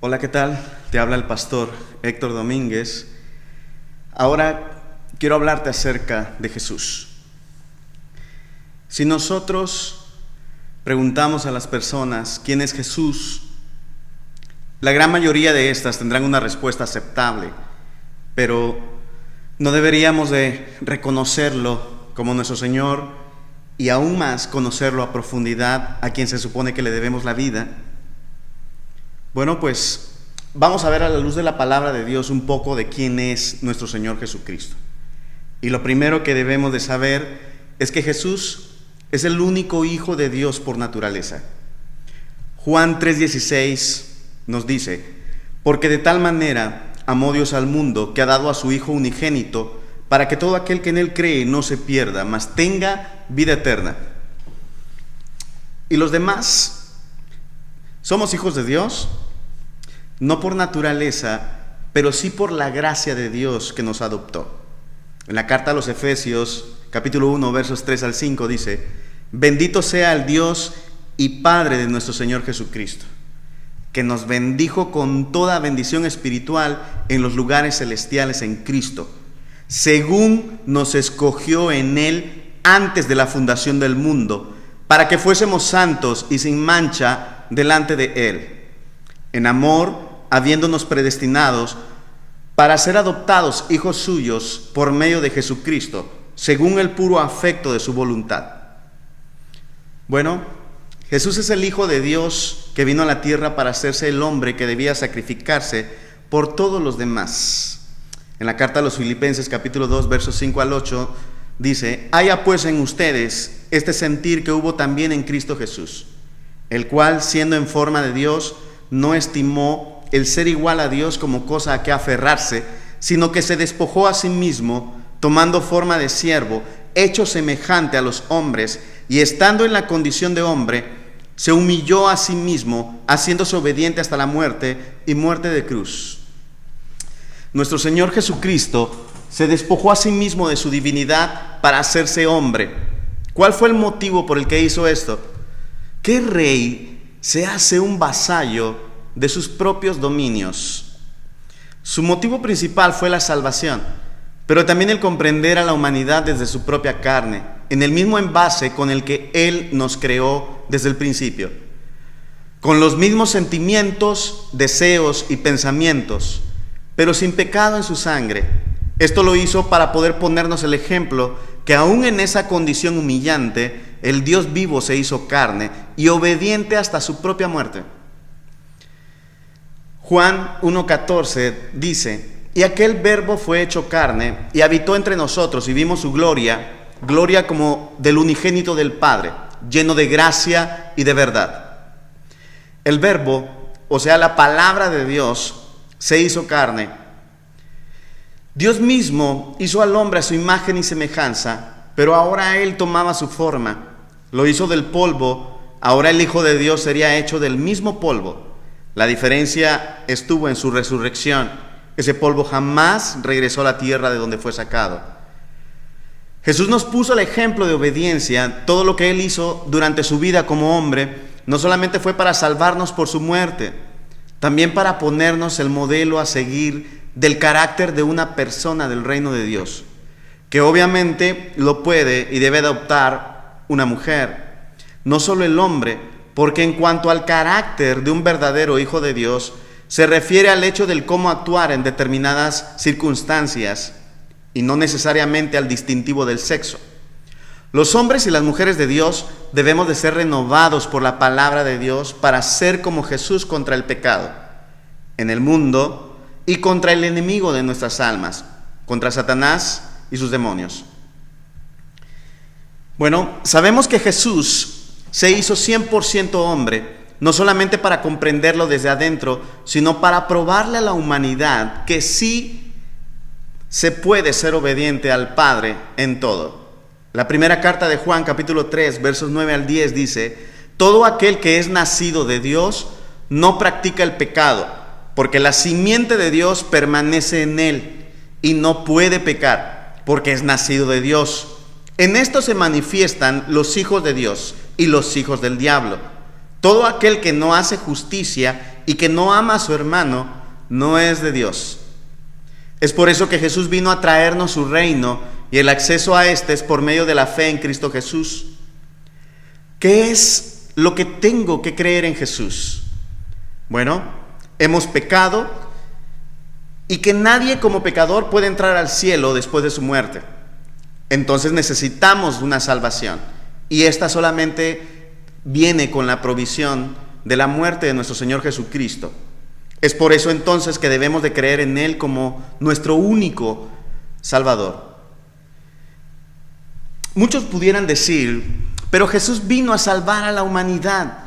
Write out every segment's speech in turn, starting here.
Hola, ¿qué tal? Te habla el pastor Héctor Domínguez. Ahora quiero hablarte acerca de Jesús. Si nosotros preguntamos a las personas quién es Jesús, la gran mayoría de estas tendrán una respuesta aceptable, pero no deberíamos de reconocerlo como nuestro Señor y aún más conocerlo a profundidad, a quien se supone que le debemos la vida. Bueno, pues vamos a ver a la luz de la palabra de Dios un poco de quién es nuestro Señor Jesucristo. Y lo primero que debemos de saber es que Jesús es el único Hijo de Dios por naturaleza. Juan 3:16 nos dice: porque de tal manera amó Dios al mundo que ha dado a su Hijo unigénito, para que todo aquel que en Él cree no se pierda, mas tenga vida eterna. Y los demás somos hijos de Dios, no por naturaleza, pero sí por la gracia de Dios que nos adoptó. En la carta a los Efesios, capítulo 1, versos 3 al 5, dice: bendito sea el Dios y Padre de nuestro Señor Jesucristo, que nos bendijo con toda bendición espiritual en los lugares celestiales en Cristo, según nos escogió en Él antes de la fundación del mundo, para que fuésemos santos y sin mancha delante de Él, en amor, habiéndonos predestinados para ser adoptados hijos suyos por medio de Jesucristo, según el puro afecto de su voluntad. Bueno, Jesús es el Hijo de Dios que vino a la tierra para hacerse el hombre que debía sacrificarse por todos los demás. En la carta a los Filipenses, capítulo 2, versos 5 al 8, dice: haya pues en ustedes este sentir que hubo también en Cristo Jesús, el cual, siendo en forma de Dios, no estimó el ser igual a Dios como cosa a que aferrarse, sino que se despojó a sí mismo, tomando forma de siervo, hecho semejante a los hombres, y estando en la condición de hombre, se humilló a sí mismo, haciéndose obediente hasta la muerte y muerte de cruz. Nuestro Señor Jesucristo se despojó a sí mismo de su divinidad para hacerse hombre. ¿Cuál fue el motivo por el que hizo esto? ¿Qué rey se hace un vasallo de sus propios dominios? Su motivo principal fue la salvación, pero también el comprender a la humanidad desde su propia carne, en el mismo envase con el que Él nos creó desde el principio, con los mismos sentimientos, deseos y pensamientos, pero sin pecado en su sangre. Esto lo hizo para poder ponernos el ejemplo que aún en esa condición humillante, el Dios vivo se hizo carne y obediente hasta su propia muerte. Juan 1:14 dice: y aquel verbo fue hecho carne y habitó entre nosotros, y vimos su gloria, gloria como del unigénito del Padre, lleno de gracia y de verdad. El verbo, o sea, la palabra de Dios, se hizo carne. Dios mismo hizo al hombre a su imagen y semejanza, pero ahora Él tomaba su forma, lo hizo del polvo. Ahora el Hijo de Dios sería hecho del mismo polvo. La diferencia estuvo en su resurrección. Ese polvo jamás regresó a la tierra de donde fue sacado. Jesús nos puso el ejemplo de obediencia. Todo lo que Él hizo durante su vida como hombre no solamente fue para salvarnos por su muerte, también para ponernos el modelo a seguir del carácter de una persona del reino de Dios, que obviamente lo puede y debe adoptar una mujer, no solo el hombre, porque en cuanto al carácter de un verdadero hijo de Dios, se refiere al hecho del cómo actuar en determinadas circunstancias y no necesariamente al distintivo del sexo. Los hombres y las mujeres de Dios debemos de ser renovados por la palabra de Dios para ser como Jesús contra el pecado en el mundo y contra el enemigo de nuestras almas, contra Satanás y sus demonios. Bueno, sabemos que Jesús se hizo 100% hombre, no solamente para comprenderlo desde adentro, sino para probarle a la humanidad que sí se puede ser obediente al Padre en todo. La primera carta de Juan, capítulo 3, versos 9 al 10 dice: todo aquel que es nacido de Dios no practica el pecado, porque la simiente de Dios permanece en él y no puede pecar, porque es nacido de Dios. En esto se manifiestan los hijos de Dios y los hijos del diablo. Todo aquel que no hace justicia y que no ama a su hermano no es de Dios. Es por eso que Jesús vino a traernos su reino y el acceso a este es por medio de la fe en Cristo Jesús. ¿Qué es lo que tengo que creer en Jesús? Bueno, hemos pecado y que nadie como pecador puede entrar al cielo después de su muerte. Entonces necesitamos una salvación y esta solamente viene con la provisión de la muerte de nuestro Señor Jesucristo. Es por eso entonces que debemos de creer en Él como nuestro único Salvador. Muchos pudieran decir, pero Jesús vino a salvar a la humanidad.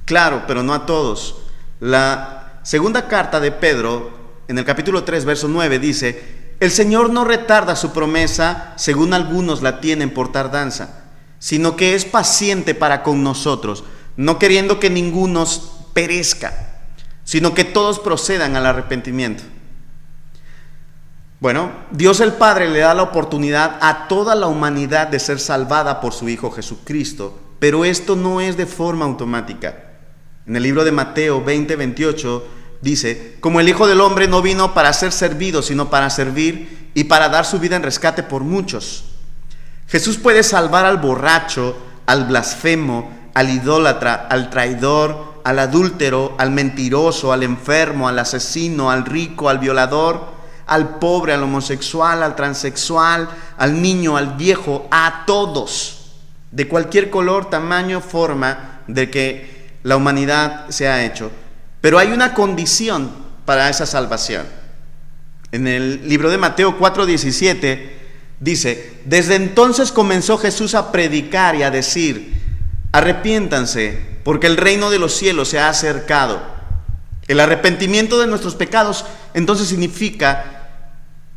Claro, pero no a todos. La segunda carta de Pedro, en el capítulo 3, verso 9, dice: el Señor no retarda su promesa, según algunos la tienen por tardanza, sino que es paciente para con nosotros, no queriendo que ninguno perezca, sino que todos procedan al arrepentimiento. Bueno, Dios el Padre le da la oportunidad a toda la humanidad de ser salvada por su Hijo Jesucristo, pero esto no es de forma automática. En el libro de Mateo 20:28 dice: como el Hijo del Hombre no vino para ser servido, sino para servir y para dar su vida en rescate por muchos. Jesús puede salvar al borracho, al blasfemo, al idólatra, al traidor, al adúltero, al mentiroso, al enfermo, al asesino, al rico, al violador, al pobre, al homosexual, al transexual, al niño, al viejo, a todos, de cualquier color, tamaño, forma de que la humanidad se ha hecho. Pero hay una condición para esa salvación. En el libro de Mateo 4:17 dice: desde entonces comenzó Jesús a predicar y a decir: arrepiéntanse, porque el reino de los cielos se ha acercado. El arrepentimiento de nuestros pecados entonces significa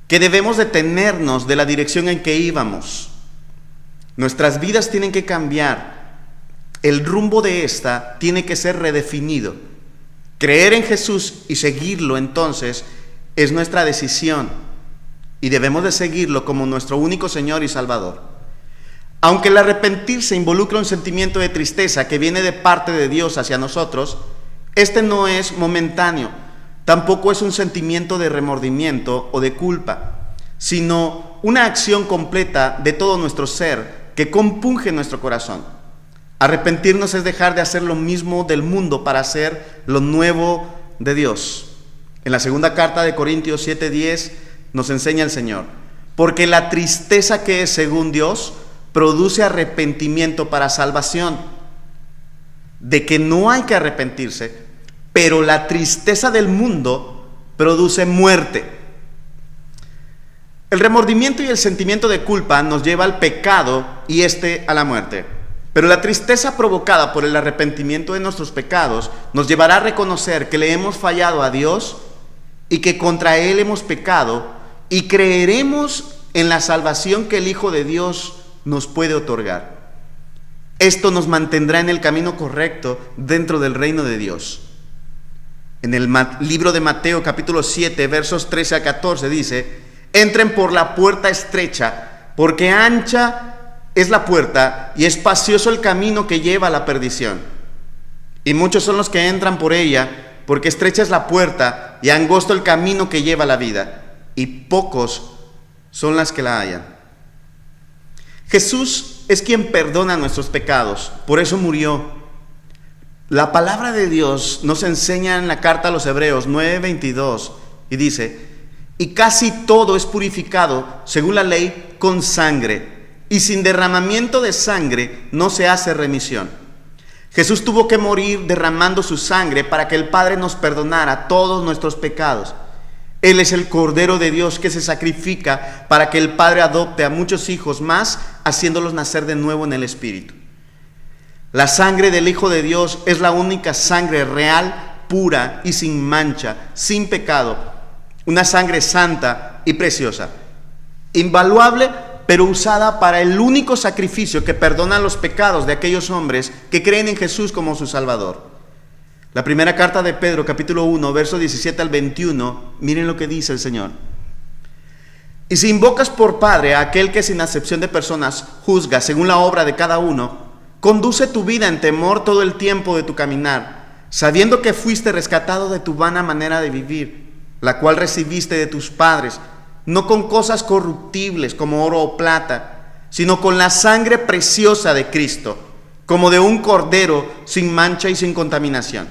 que debemos detenernos de la dirección en que íbamos. Nuestras vidas tienen que cambiar. El rumbo de esta tiene que ser redefinido. Creer en Jesús y seguirlo entonces es nuestra decisión y debemos de seguirlo como nuestro único Señor y Salvador. Aunque el arrepentirse involucra un sentimiento de tristeza que viene de parte de Dios hacia nosotros, este no es momentáneo, tampoco es un sentimiento de remordimiento o de culpa, sino una acción completa de todo nuestro ser que compunge nuestro corazón. Arrepentirnos es dejar de hacer lo mismo del mundo para hacer lo nuevo de Dios. En la segunda carta de Corintios 7:10 nos enseña el Señor: porque la tristeza que es según Dios produce arrepentimiento para salvación, de que no hay que arrepentirse, pero la tristeza del mundo produce muerte. El remordimiento y el sentimiento de culpa nos lleva al pecado y a la muerte. Pero la tristeza provocada por el arrepentimiento de nuestros pecados nos llevará a reconocer que le hemos fallado a Dios y que contra Él hemos pecado, y creeremos en la salvación que el Hijo de Dios nos puede otorgar. Esto nos mantendrá en el camino correcto dentro del reino de Dios. En el libro de Mateo capítulo 7 versos 13 a 14 dice: entren por la puerta estrecha, porque ancha es la puerta y espacioso el camino que lleva a la perdición, y muchos son los que entran por ella, porque estrecha es la puerta y angosto el camino que lleva a la vida, y pocos son las que la hallan. Jesús es quien perdona nuestros pecados, por eso murió. La palabra de Dios nos enseña en la carta a los Hebreos 9:22 y dice: y casi todo es purificado según la ley con sangre, y sin derramamiento de sangre no se hace remisión. Jesús tuvo que morir derramando su sangre para que el Padre nos perdonara todos nuestros pecados. Él es el Cordero de Dios que se sacrifica para que el Padre adopte a muchos hijos más, haciéndolos nacer de nuevo en el Espíritu. La sangre del Hijo de Dios es la única sangre real, pura y sin mancha, sin pecado. Una sangre santa y preciosa, invaluable, pero usada para el único sacrificio que perdona los pecados de aquellos hombres que creen en Jesús como su Salvador. La primera carta de Pedro, capítulo 1, versos 17 al 21, miren lo que dice el Señor. Y si invocas por Padre a aquel que sin acepción de personas juzga según la obra de cada uno, Conduce tu vida en temor todo el tiempo de tu caminar, sabiendo que fuiste rescatado de tu vana manera de vivir, la cual recibiste de tus padres, no con cosas corruptibles como oro o plata, sino con la sangre preciosa de Cristo, como de un cordero sin mancha y sin contaminación,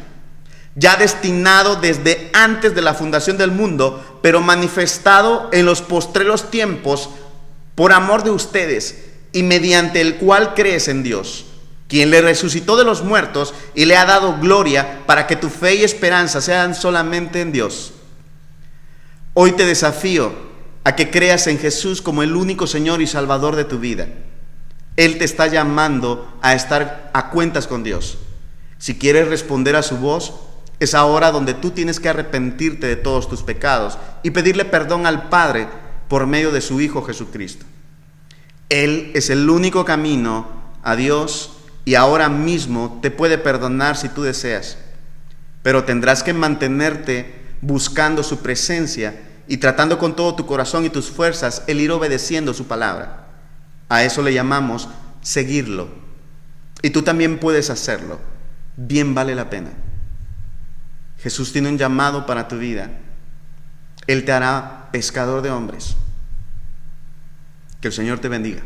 ya destinado desde antes de la fundación del mundo, pero manifestado en los postreros tiempos por amor de ustedes, y mediante el cual crees en Dios, quien le resucitó de los muertos y le ha dado gloria, para que tu fe y esperanza sean solamente en Dios. Hoy te desafío a que creas en Jesús como el único Señor y Salvador de tu vida. Él te está llamando a estar a cuentas con Dios. Si quieres responder a su voz, es ahora donde tú tienes que arrepentirte de todos tus pecados y pedirle perdón al Padre por medio de su Hijo Jesucristo. Él es el único camino a Dios y ahora mismo te puede perdonar si tú deseas, pero tendrás que mantenerte buscando su presencia y tratando con todo tu corazón y tus fuerzas el ir obedeciendo su palabra. A eso le llamamos seguirlo, y tú también puedes hacerlo. Bien vale la pena. Jesús tiene un llamado para tu vida. Él te hará pescador de hombres. Que el Señor te bendiga.